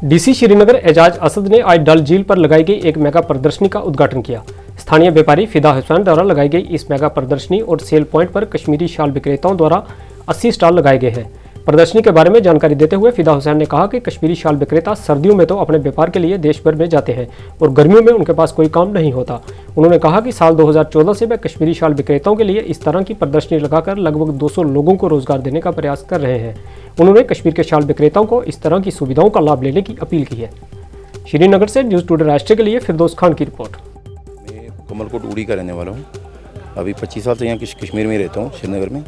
DC Srinagar Ejaz Asad ने आज डल झील पर लगाई गई एक मेगा प्रदर्शनी का उद्घाटन किया। स्थानीय व्यापारी फिदा हुसैन द्वारा लगाई गई इस मेगा प्रदर्शनी और सेल पॉइंट पर कश्मीरी शाल विक्रेताओं द्वारा 80 स्टॉल लगाए गए हैं। प्रदर्शनी के बारे में जानकारी देते हुए फिदा हुसैन ने कहा कि कश्मीरी शाल विक्रेता सर्दियों में तो अपने व्यापार के लिए देश भर में जाते हैं और गर्मियों में उनके पास कोई काम नहीं होता। उन्होंने कहा कि साल 2014 से वे कश्मीरी शाल विक्रेताओं के लिए इस तरह की प्रदर्शनी लगाकर लगभग 200 लोगों को रोजगार देने का प्रयास कर रहे हैं। उन्होंने कश्मीर के शाल विक्रेताओं को इस तरह की सुविधाओं का लाभ लेने की अपील की है। श्रीनगर से न्यूज़ टुडे राष्ट्र के लिए फिरदौस खान की रिपोर्ट। मैं कमलकोट उड़ी का रहने वाला हूँ। अभी 25 साल से यहाँ कश्मीर में रहता हूँ, श्रीनगर में।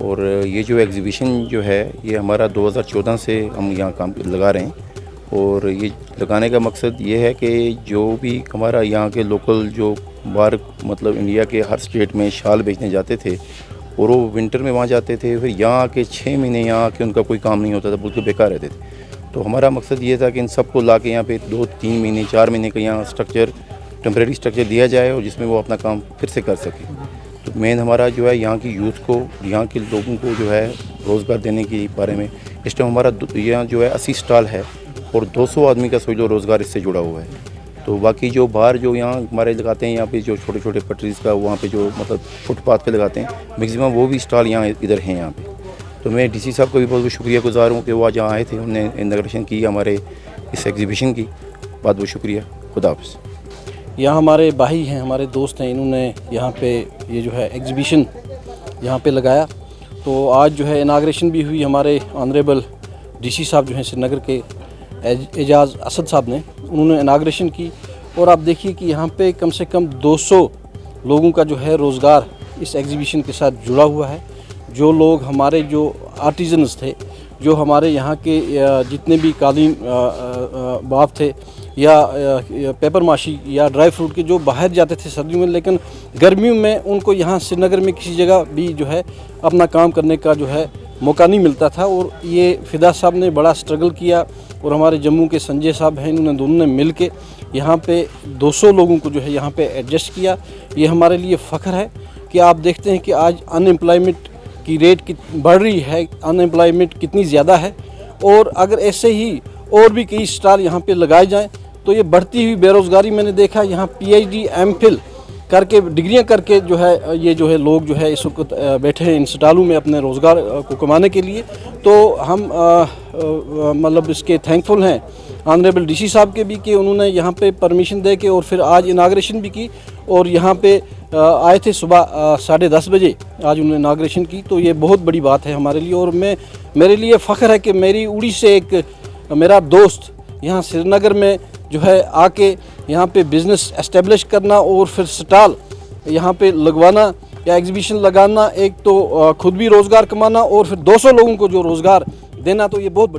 और ये जो एग्ज़िबिशन जो है ये हमारा 2014 से हम यहाँ काम लगा रहे हैं। और ये लगाने का मकसद ये है कि जो भी हमारा यहाँ के लोकल जो बाहर मतलब इंडिया के हर स्टेट में शाल बेचने जाते थे और वो विंटर में वहाँ जाते थे, फिर यहाँ आके 6 महीने यहाँ आके उनका कोई काम नहीं होता था, बिल्कुल बेकार रहते थे। तो हमारा मकसद ये था कि इन सबको ला के यहाँ पे 2-3 महीने 4 महीने का यहाँ स्ट्रक्चर, टेम्प्रेरी स्ट्रक्चर दिया जाए और जिसमें वो अपना काम फिर से कर सके। तो मेन हमारा जो है यहाँ की यूथ को, यहाँ के लोगों को जो है रोज़गार देने के बारे में इस टाइम हमारा यहाँ जो है 80 स्टॉल है और 200 आदमी का सोच लो रोज़गार इससे जुड़ा हुआ है। तो बाकी जो बाहर जो यहाँ हमारे लगाते हैं, यहाँ पे जो छोटे छोटे पटरीज़ का वहाँ पे जो मतलब फुटपाथ पे लगाते हैं, मैक्सिमम वो भी स्टॉल यहाँ इधर हैं यहाँ पे। तो मैं डीसी साहब को भी बहुत बहुत शुक्रिया गुजार हूँ कि वो आज यहाँ आए थे, उन्होंने इनॉग्रेशन की हमारे इस एग्जीबिशन की। बहुत बहुत शुक्रिया। खुदा हाफ़िज़। यहाँ हमारे भाई हैं, हमारे दोस्त हैं, इन्होंने यहाँ पे ये जो है एग्जीबिशन यहाँ पे लगाया। तो आज जो है इनाग्रेशन भी हुई। हमारे ऑनरेबल डीसी साहब जो हैं श्रीनगर के एजाज असद साहब ने, उन्होंने इनाग्रेशन की। और आप देखिए कि यहाँ पे कम से कम 200 लोगों का जो है रोज़गार इस एग्जीबिशन के साथ जुड़ा हुआ है। जो लोग हमारे जो आर्टिजन्स थे, जो हमारे यहाँ के जितने भी कालीन बाप थे या पेपर माशी या ड्राई फ्रूट के, जो बाहर जाते थे सर्दियों में, लेकिन गर्मियों में उनको यहाँ श्रीनगर में किसी जगह भी जो है अपना काम करने का जो है मौका नहीं मिलता था। और ये फिदा साहब ने बड़ा स्ट्रगल किया और हमारे जम्मू के संजय साहब हैं, इन्होंने दोनों ने मिल के यहाँ पे 200 लोगों को जो है यहाँ पे एडजस्ट किया। ये हमारे लिए फ़ख्र है कि आप देखते हैं कि आज अनएम्प्लॉयमेंट की रेट बढ़ रही है, अनएम्प्लॉयमेंट कितनी ज़्यादा है। और अगर ऐसे ही और भी कई स्टॉल यहाँ पे लगाए जाएं तो ये बढ़ती हुई बेरोज़गारी, मैंने देखा यहाँ PhD MPhil करके डिग्रियां करके जो है ये जो है लोग जो है इस वक्त बैठे हैं इन स्टॉलों में अपने रोज़गार को कमाने के लिए। तो हम मतलब इसके थैंकफुल हैं ऑनरेबल डीसी साहब के भी कि उन्होंने यहाँ पे परमिशन दे के और फिर आज इनाग्रेशन भी की। और यहाँ पे आए थे सुबह 10:30 बजे, आज उन्होंने इनाग्रेशन की। तो ये बहुत बड़ी बात है हमारे लिए। और मेरे लिए फ़ख्र है कि मेरी उड़ी से एक मेरा दोस्त यहाँ श्रीनगर में जो है आके यहाँ पे बिज़नेस एस्टेब्लिश करना और फिर स्टॉल यहाँ पे लगवाना या एग्जीबिशन लगाना, एक तो खुद भी रोज़गार कमाना और फिर 200 लोगों को जो रोज़गार देना, तो ये बहुत